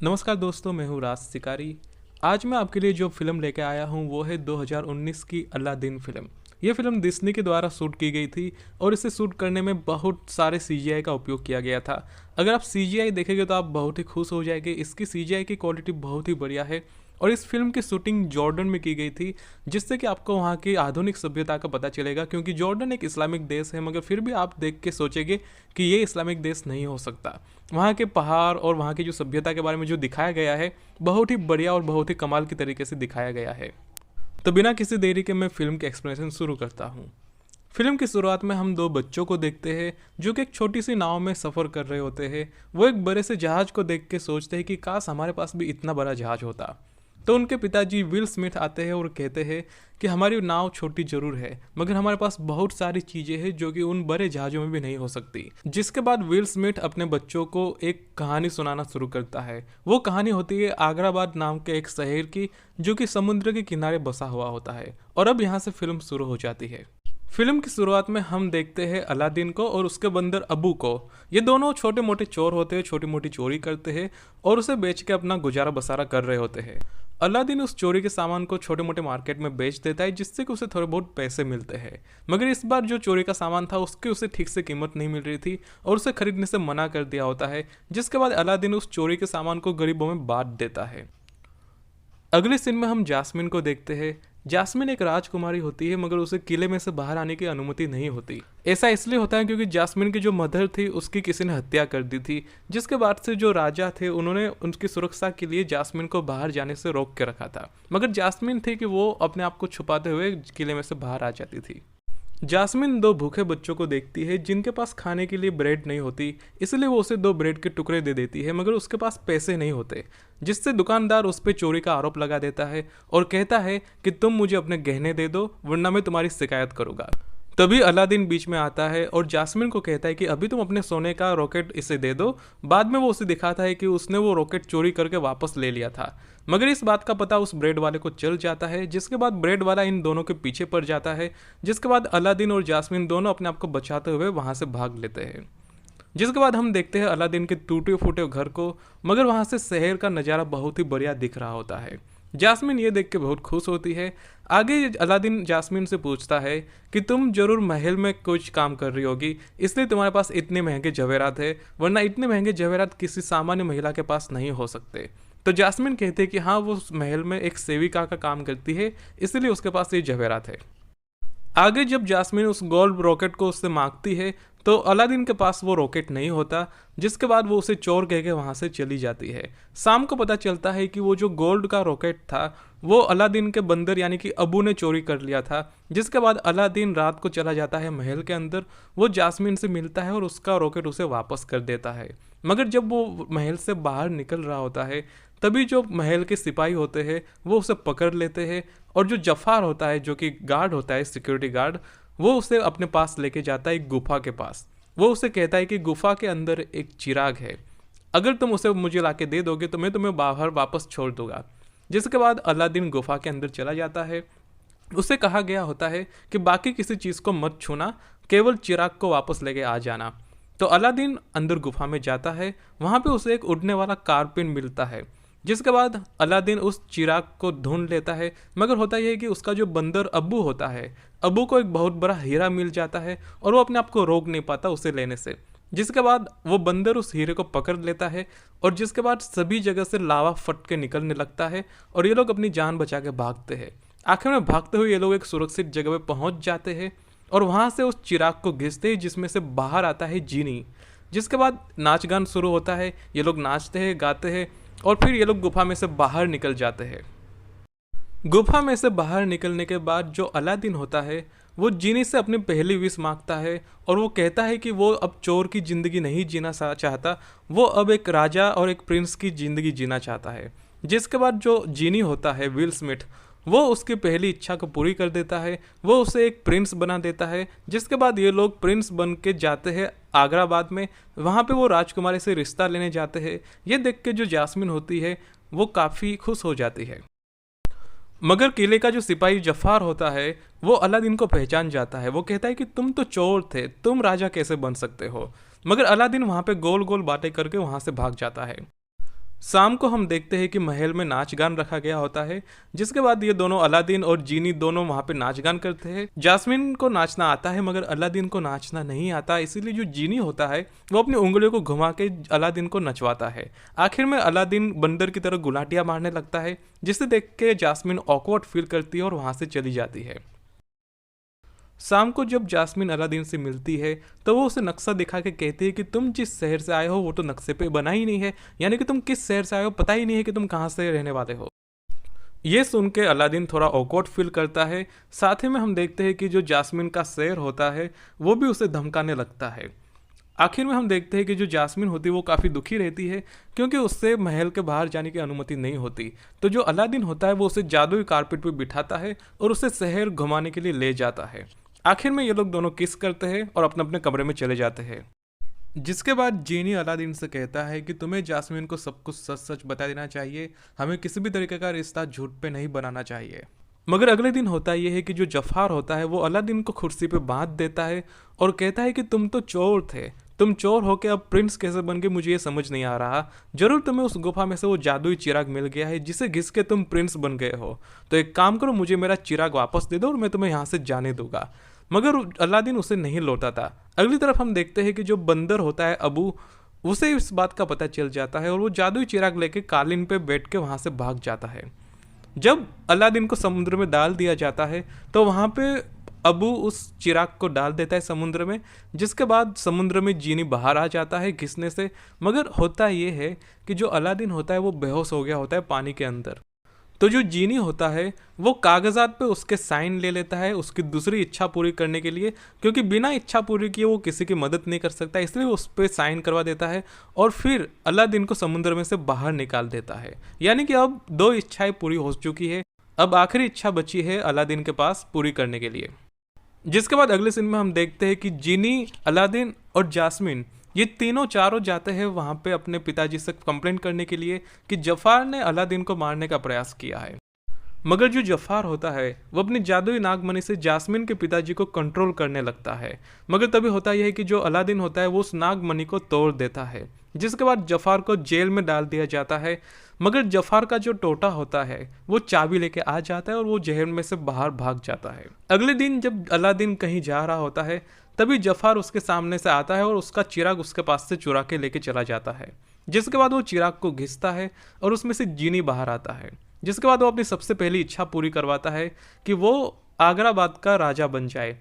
नमस्कार दोस्तों, मैं हूँ राज शिकारी। आज मैं आपके लिए जो फ़िल्म लेके आया हूँ वो है 2019 की अलादीन फ़िल्म। ये फ़िल्म डिज्नी के द्वारा शूट की गई थी और इसे शूट करने में बहुत सारे सीजीआई का उपयोग किया गया था। अगर आप सीजीआई देखेंगे तो आप बहुत ही खुश हो जाएंगे। इसकी सीजीआई की क्वालिटी बहुत ही बढ़िया है और इस फिल्म की शूटिंग जॉर्डन में की गई थी, जिससे कि आपको वहाँ की आधुनिक सभ्यता का पता चलेगा। क्योंकि जॉर्डन एक इस्लामिक देश है, मगर फिर भी आप देख के सोचेंगे कि ये इस्लामिक देश नहीं हो सकता। वहाँ के पहाड़ और वहाँ की जो सभ्यता के बारे में जो दिखाया गया है, बहुत ही बढ़िया और बहुत ही कमाल की तरीके से दिखाया गया है। तो बिना किसी देरी के मैं फिल्म के एक्सप्लेनेशन शुरू करता हूँ। फिल्म की शुरुआत में हम दो बच्चों को देखते हैं जो कि एक छोटी सी नाव में सफ़र कर रहे होते हैं। वो एक बड़े से जहाज़ को देख के सोचते हैं कि काश हमारे पास भी इतना बड़ा जहाज़ होता। तो उनके पिताजी विल स्मिथ आते हैं और कहते हैं कि हमारी नाव छोटी जरूर है, मगर हमारे पास बहुत सारी चीज़ें हैं जो कि उन बड़े जहाज़ों में भी नहीं हो सकती। जिसके बाद विल स्मिथ अपने बच्चों को एक कहानी सुनाना शुरू करता है। वो कहानी होती है आगराबाद नाम के एक शहर की, जो कि समुद्र के किनारे बसा हुआ होता है। और अब यहाँ से फिल्म शुरू हो जाती है। फिल्म की शुरुआत में हम देखते हैं अलादीन को और उसके बंदर अबू को। ये दोनों छोटे मोटे चोर होते हैं, छोटी मोटी चोरी करते हैं और उसे बेच के अपना गुजारा बसारा कर रहे होते हैं। अलादीन उस चोरी के सामान को छोटे मोटे मार्केट में बेच देता है, जिससे कि उसे थोड़े बहुत पैसे मिलते हैं। मगर इस बार जो चोरी का सामान था उसकी उसे ठीक से कीमत नहीं मिल रही थी और उसे खरीदने से मना कर दिया होता है। जिसके बाद अलादीन उस चोरी के सामान को गरीबों में बांट देता है। अगले सीन में हम जास्मिन को देखते हैं। जास्मिन एक राजकुमारी होती है, मगर उसे किले में से बाहर आने की अनुमति नहीं होती। ऐसा इसलिए होता है क्योंकि जास्मिन की जो मदर थी उसकी किसी ने हत्या कर दी थी। जिसके बाद से जो राजा थे उन्होंने उनकी सुरक्षा के लिए जास्मिन को बाहर जाने से रोक के रखा था। मगर जास्मिन थी कि वो अपने आप को छुपाते हुए किले में से बाहर आ जाती थी। जास्मिन दो भूखे बच्चों को देखती है जिनके पास खाने के लिए ब्रेड नहीं होती, इसलिए वो उसे दो ब्रेड के टुकड़े दे देती है, मगर उसके पास पैसे नहीं होते। जिससे दुकानदार उस पर चोरी का आरोप लगा देता है और कहता है कि तुम मुझे अपने गहने दे दो वरना मैं तुम्हारी शिकायत करूंगा। तभी अलादीन बीच में आता है और जास्मिन को कहता है कि अभी तुम अपने सोने का रॉकेट इसे दे दो। बाद में वो उसे दिखाता है कि उसने वो रॉकेट चोरी करके वापस ले लिया था। मगर इस बात का पता उस ब्रेड वाले को चल जाता है, जिसके बाद ब्रेड वाला इन दोनों के पीछे पड़ जाता है। जिसके बाद अलादीन और जास्मिन दोनों अपने आप को बचाते हुए वहां से भाग लेते हैं। जिसके बाद हम देखते हैं अलादीन के टूटे फूटे घर को, मगर वहां से शहर का नज़ारा बहुत ही बढ़िया दिख रहा होता है। जास्मिन ये देख के बहुत खुश होती है। आगे अलादीन जास्मिन से पूछता है कि तुम जरूर महल में कुछ काम कर रही होगी, इसलिए तुम्हारे पास इतने महंगे जवेरात है, वरना इतने महंगे जवेरात किसी सामान्य महिला के पास नहीं हो सकते। तो जास्मिन कहते हैं कि हाँ, वो उस महल में एक सेविका का काम करती है, इसलिए उसके पास ये जवेरात है। आगे जब जास्मिन उस गोल्ड रॉकेट को उससे मांगती है तो अलादीन के पास वो रॉकेट नहीं होता। जिसके बाद वो उसे चोर कह के वहाँ से चली जाती है। शाम को पता चलता है कि वो जो गोल्ड का रॉकेट था वो अलादीन के बंदर यानी कि अबू ने चोरी कर लिया था। जिसके बाद अलादीन रात को चला जाता है महल के अंदर। वो जास्मिन से मिलता है और उसका रॉकेट उसे वापस कर देता है। मगर जब वो महल से बाहर निकल रहा होता है तभी जो महल के सिपाही होते हैं वो उसे पकड़ लेते हैं और जो जफार होता है, जो कि गार्ड होता है, सिक्योरिटी गार्ड, वो उसे अपने पास लेके जाता है एक गुफा के पास। वो उसे कहता है कि गुफा के अंदर एक चिराग है, अगर तुम उसे मुझे लाके दे दोगे तो मैं तुम्हें बाहर वापस छोड़ दूंगा। जिसके बाद अलादीन गुफा के अंदर चला जाता है। उसे कहा गया होता है कि बाकी किसी चीज़ को मत छूना, केवल चिराग को वापस लेके आ जाना। तो अलादीन अंदर गुफा में जाता है। वहाँ पे उसे एक उड़ने वाला कारपिन मिलता है। जिसके बाद अलादीन उस चिराग को ढूंढ लेता है, मगर होता यह है कि उसका जो बंदर अब्बू होता है, अब्बू को एक बहुत बड़ा हीरा मिल जाता है और वो अपने आप को रोक नहीं पाता उसे लेने से। जिसके बाद वो बंदर उस हीरे को पकड़ लेता है और जिसके बाद सभी जगह से लावा फट के निकलने लगता है और ये लोग अपनी जान बचा के भागते हैं। आखिर में भागते हुए ये लोग एक सुरक्षित जगह पे पहुंच जाते हैं और वहां से उस चिराग को घिसते हैं जिसमें से बाहर आता है जीनी। जिसके बाद नाच गान शुरू होता है। ये लोग नाचते हैं, गाते हैं और फिर ये लोग गुफा में से बाहर निकल जाते हैं। गुफा में से बाहर निकलने के बाद जो अलादीन होता है वो जीनी से अपनी पहली विश मांगता है और वो कहता है कि वो अब चोर की ज़िंदगी नहीं जीना चाहता, वो अब एक राजा और एक प्रिंस की ज़िंदगी जीना चाहता है। जिसके बाद जो जीनी होता है विल स्मिथ, वो उसकी पहली इच्छा को पूरी कर देता है। वो उसे एक प्रिंस बना देता है। जिसके बाद ये लोग प्रिंस बन के जाते हैं आगराबाद में। वहाँ पे वो राजकुमारी से रिश्ता लेने जाते हैं। ये देख के जो जास्मिन होती है वो काफ़ी खुश हो जाती है। मगर किले का जो सिपाही जफार होता है वो अलादीन को पहचान जाता है। वो कहता है कि तुम तो चोर थे, तुम राजा कैसे बन सकते हो। मगर अलादीन वहाँ पे गोल गोल बातें करके वहाँ से भाग जाता है। शाम को हम देखते हैं कि महल में नाच गान रखा गया होता है, जिसके बाद ये दोनों अलादीन और जीनी दोनों वहाँ पे नाच गान करते हैं। जास्मिन को नाचना आता है मगर अलादीन को नाचना नहीं आता, इसीलिए जो जीनी होता है वो अपनी उंगलियों को घुमा के अलादीन को नचवाता है। आखिर में अलादीन बंदर की तरह गुलाटियाँ मारने लगता है, जिसे देख के जास्मिन ऑकवर्ड फील करती है और वहाँ से चली जाती है। शाम को जब जास्मिन अलादीन से मिलती है तो वो उसे नक्शा दिखा के कहती है कि तुम जिस शहर से आए हो वो तो नक्शे पे बना ही नहीं है, यानी कि तुम किस शहर से आए हो पता ही नहीं है कि तुम कहाँ से रहने वाले हो। ये सुन के अलादीन थोड़ा ऑकवर्ड फील करता है। साथ ही में हम देखते हैं कि जो जास्मिन का शेर होता है वो भी उसे धमकाने लगता है। आखिर में हम देखते हैं कि जो जास्मिन होती है वो काफ़ी दुखी रहती है, क्योंकि उससे महल के बाहर जाने की अनुमति नहीं होती। तो जो अलादीन होता है वो उसे जादुई कारपेट पे बिठाता है और उसे शहर घुमाने के लिए ले जाता है। आखिर में ये लोग दोनों किस करते हैं और अपने अपने कमरे में चले जाते हैं। जिसके बाद जीनी अलादीन से कहता है कि तुम्हें जास्मिन को सब कुछ सच सच बता देना चाहिए, हमें किसी भी तरीके का रिश्ता झूठ पे नहीं बनाना चाहिए। मगर अगले दिन होता यह है कि जो जफार होता है वो अलादीन को कुर्सी पे बांध देता है और कहता है कि तुम तो चोर थे, तुम चोर होके अब प्रिंस कैसे बन गए मुझे ये समझ नहीं आ रहा। जरूर तुम्हें उस गुफा में से वो जादुई चिराग मिल गया है जिसे घिस के तुम प्रिंस बन गए हो, तो एक काम करो मुझे मेरा चिराग वापस दे दो और मैं तुम्हें यहाँ से जाने दूंगा। मगर अलादीन उसे नहीं लौटाता। अगली तरफ हम देखते हैं कि जो बंदर होता है अबू, उसे इस बात का पता चल जाता है और वो जादुई चिराग लेके कालीन पे बैठ के वहाँ से भाग जाता है। जब अलादीन को समुद्र में डाल दिया जाता है तो वहाँ पे अबू उस चिराग को डाल देता है समुद्र में, जिसके बाद समुद्र में जीनी बाहर आ जाता है घिसने से। मगर होता ये है कि जो अलादीन होता है वो बेहोश हो गया होता है पानी के अंदर। तो जो जीनी होता है वो कागजात पे उसके साइन ले लेता है उसकी दूसरी इच्छा पूरी करने के लिए, क्योंकि बिना इच्छा पूरी किए वो किसी की मदद नहीं कर सकता, इसलिए उस पर साइन करवा देता है और फिर अलादीन को समुद्र में से बाहर निकाल देता है। यानी कि अब दो इच्छाएं पूरी हो चुकी है, अब आखिरी इच्छा बची है अलादीन के पास पूरी करने के लिए। जिसके बाद अगले सीन में हम देखते हैं कि जीनी, अलादीन और जास्मिन ये तीनों चारों जाते हैं वहाँ पे अपने पिताजी से कंप्लेंट करने के लिए कि जफार ने अलादीन को मारने का प्रयास किया है। मगर जो जफार होता है वो अपनी जादुई नागमणि से जास्मिन के पिताजी को कंट्रोल करने लगता है। मगर तभी होता यह है कि जो अलादीन होता है वो उस नागमणि को तोड़ देता है, जिसके बाद जफार को जेल में डाल दिया जाता है। मगर जफार का जो टोटा होता है वो चाबी लेके आ जाता है और वो जेल में से बाहर भाग जाता है। अगले दिन जब अलादीन कहीं जा रहा होता है तभी जफार उसके सामने से आता है और उसका चिराग उसके पास से चुरा के लेके चला जाता है। जिसके बाद वो चिराग को घिसता है और उसमें से जीनी बाहर आता है। जिसके बाद वो अपनी सबसे पहली इच्छा पूरी करवाता है कि वो आगराबाद का राजा बन जाए।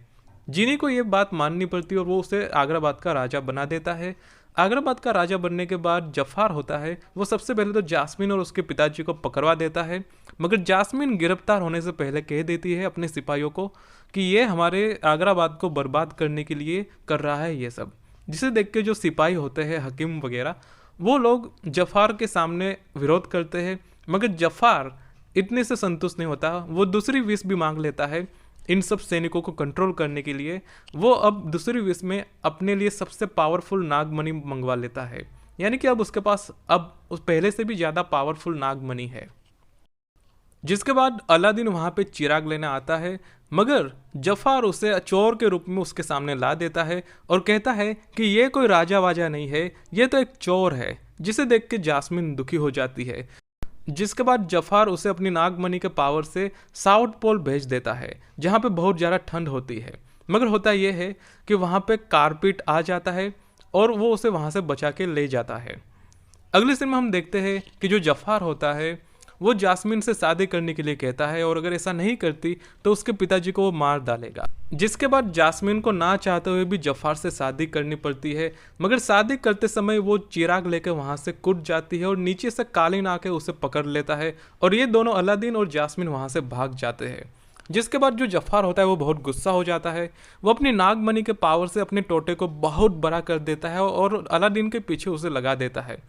जीनी को ये बात माननी पड़ती है और वो उसे आगराबाद का राजा बना देता है। आगराबाद का राजा बनने के बाद जफार होता है वो सबसे पहले तो जास्मिन और उसके पिताजी को पकड़वा देता है। मगर जास्मिन गिरफ्तार होने से पहले कह देती है अपने सिपाहियों को कि ये हमारे आगराबाद को बर्बाद करने के लिए कर रहा है ये सब। जिसे देख के जो सिपाही होते हैं हकीम वगैरह वो लोग जफार के सामने विरोध करते हैं। मगर जफार इतने से संतुष्ट नहीं होता, वो दूसरी विश भी मांग लेता है इन सब सैनिकों को कंट्रोल करने के लिए। वो अब दूसरी विश में अपने लिए सबसे पावरफुल नागमणि मंगवा लेता है, यानी कि अब उसके पास अब उस पहले से भी ज़्यादा पावरफुल नागमणि है। जिसके बाद अलादीन वहाँ पे चिराग लेने आता है, मगर जफार उसे चोर के रूप में उसके सामने ला देता है और कहता है कि ये कोई राजा वाजा नहीं है, ये तो एक चोर है। जिसे देख के जास्मिन दुखी हो जाती है। जिसके बाद जफार उसे अपनी नागमणि के पावर से साउथ पोल भेज देता है, जहाँ पे बहुत ज़्यादा ठंड होती है। मगर होता यह है कि वहाँ पे कारपेट आ जाता है और वो उसे वहाँ से बचा के ले जाता है। अगले सीन में हम देखते हैं कि जो जफार होता है वो जास्मिन से शादी करने के लिए कहता है और अगर ऐसा नहीं करती तो उसके पिताजी को वो मार डालेगा। जिसके बाद जास्मिन को ना चाहते हुए भी जफार से शादी करनी पड़ती है। मगर शादी करते समय वो चिराग लेकर वहाँ से कूद जाती है और नीचे से कालीन आके उसे पकड़ लेता है और ये दोनों अलादीन और जास्मिन वहाँ से भाग जाते हैं। जिसके बाद जो जफार होता है वो बहुत गुस्सा हो जाता है। वो अपनी नागमणि के पावर से अपने टोटे को बहुत बड़ा कर देता है और अलादीन के पीछे उसे लगा देता है।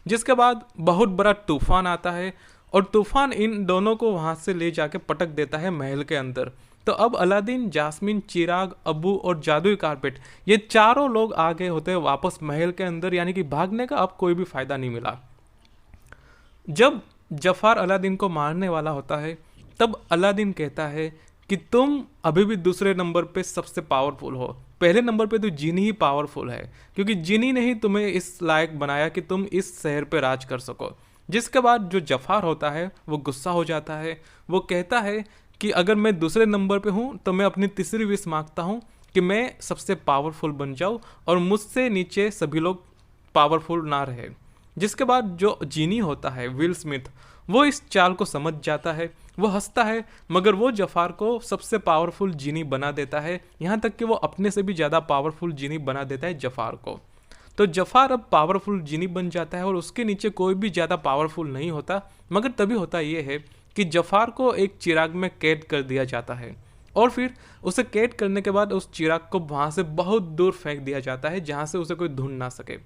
जिसके बाद बहुत बड़ा तूफान आता है और तूफान इन दोनों को वहाँ से ले जाके पटक देता है महल के अंदर। तो अब अलादीन, जास्मिन, चिराग, अबू और जादुई कारपेट ये चारों लोग आ गए होते हैं वापस महल के अंदर, यानी कि भागने का अब कोई भी फायदा नहीं मिला। जब जफार अलादीन को मारने वाला होता है तब अलादीन कहता है कि तुम अभी भी दूसरे नंबर पे सबसे पावरफुल हो, पहले नंबर पे तो जिनी ही पावरफुल है, क्योंकि जिनी ने ही तुम्हें इस लायक बनाया कि तुम इस शहर पे राज कर सको। जिसके बाद जो जफार होता है वो गुस्सा हो जाता है। वो कहता है कि अगर मैं दूसरे नंबर पे हूँ तो मैं अपनी तीसरी विश मांगता हूँ कि मैं सबसे पावरफुल बन जाऊँ और मुझसे नीचे सभी लोग पावरफुल ना रहे। जिसके बाद जो जीनी होता है विल स्मिथ, वो इस चाल को समझ जाता है। वो हंसता है, मगर वो जफार को सबसे पावरफुल जीनी बना देता है, यहाँ तक कि वो अपने से भी ज़्यादा पावरफुल जीनी बना देता है जफार को। तो जफार अब पावरफुल जीनी बन जाता है और उसके नीचे कोई भी ज़्यादा पावरफुल नहीं होता। मगर तभी होता ये है कि जफार को एक चिराग में कैद कर दिया जाता है और फिर उसे कैद करने के बाद उस चिराग को वहाँ से बहुत दूर फेंक दिया जाता है, जहाँ से उसे कोई ढूंढ ना सके।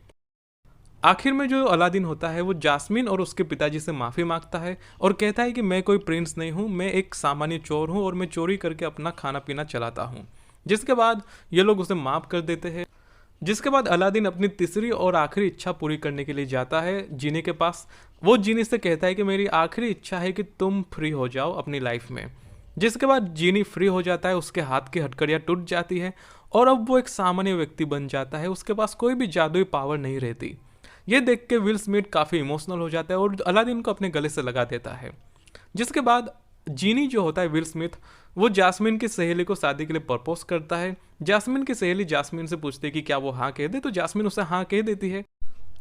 आखिर में जो अलादीन होता है वो जास्मिन और उसके पिताजी से माफ़ी मांगता है और कहता है कि मैं कोई प्रिंस नहीं हूँ, मैं एक सामान्य चोर हूँ और मैं चोरी करके अपना खाना पीना चलाता हूँ। जिसके बाद ये लोग उसे माफ़ कर देते हैं। जिसके बाद अलादीन अपनी तीसरी और आखिरी इच्छा पूरी करने के लिए जाता है जीनी के पास। वो जीनी से कहता है कि मेरी आखिरी इच्छा है कि तुम फ्री हो जाओ अपनी लाइफ में। जिसके बाद जीनी फ्री हो जाता है, उसके हाथ की हथकड़ियाँ टूट जाती है और अब वो एक सामान्य व्यक्ति बन जाता है, उसके पास कोई भी जादुई पावर नहीं रहती। ये देख के विल स्मिथ काफ़ी इमोशनल हो जाता है और अलादीन को अपने गले से लगा देता है। जिसके बाद जीनी जो होता है विल स्मिथ, वो जास्मिन की सहेली को शादी के लिए प्रपोज करता है। जास्मिन की सहेली जास्मिन से पूछती है कि क्या वो हाँ कह दे, तो जास्मिन उसे हाँ कह देती है।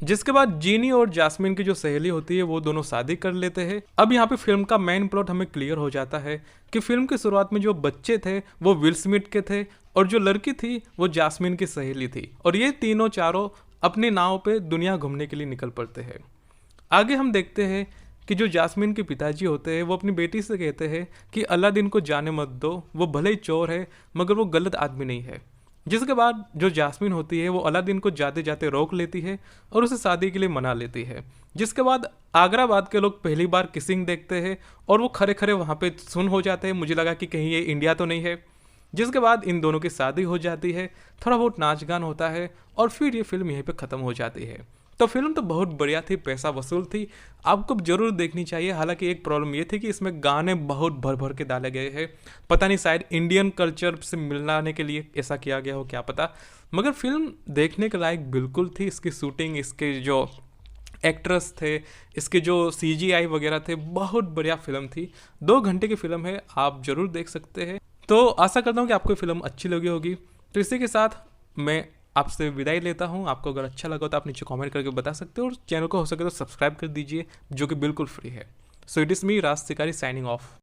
जिसके बाद जीनी और जास्मिन की जो सहेली होती है वो दोनों शादी कर लेते हैं। अब यहाँ पे फिल्म का मेन प्लॉट हमें क्लियर हो जाता है कि फिल्म की शुरुआत में जो बच्चे थे वो विल स्मिथ के थे और जो लड़की थी वो जास्मिन की सहेली थी और ये तीनों चारों अपनी नाव पे दुनिया घूमने के लिए निकल पड़ते हैं। आगे हम देखते हैं कि जो जास्मिन के पिताजी होते हैं वो अपनी बेटी से कहते हैं कि अलादीन को जाने मत दो, वो भले ही चोर है मगर वो गलत आदमी नहीं है। जिसके बाद जो जास्मिन होती है वो अलादीन को जाते जाते रोक लेती है और उसे शादी के लिए मना लेती है। जिसके बाद आगराबाद के लोग पहली बार किसिंग देखते हैं और वो खड़े खड़े वहाँ पे सुन हो जाते हैं। मुझे लगा कि कहीं ये इंडिया तो नहीं है। जिसके बाद इन दोनों की शादी हो जाती है, थोड़ा बहुत नाच गान होता है और फिर ये फिल्म यहीं पे ख़त्म हो जाती है। तो फिल्म तो बहुत बढ़िया थी, पैसा वसूल थी, आपको जरूर देखनी चाहिए। हालांकि एक प्रॉब्लम ये थी कि इसमें गाने बहुत भर भर के डाले गए हैं, पता नहीं शायद इंडियन कल्चर से मिलाने के लिए ऐसा किया गया हो, क्या पता। मगर फिल्म देखने के लायक बिल्कुल थी। इसकी शूटिंग, इसके जो एक्ट्रेस थे, इसके जो CGI वगैरह थे, बहुत बढ़िया फिल्म थी। 2 घंटे की फिल्म है, आप जरूर देख सकते हैं। तो आशा करता हूँ कि आपको फिल्म अच्छी लगी होगी। तो इसी के साथ मैं आपसे विदाई लेता हूँ। आपको अगर अच्छा लगा तो आप नीचे कमेंट करके बता सकते हो और चैनल को हो सके तो सब्सक्राइब कर दीजिए, जो कि बिल्कुल फ्री है। सो इट इज़ मी राज शिकारी साइनिंग ऑफ।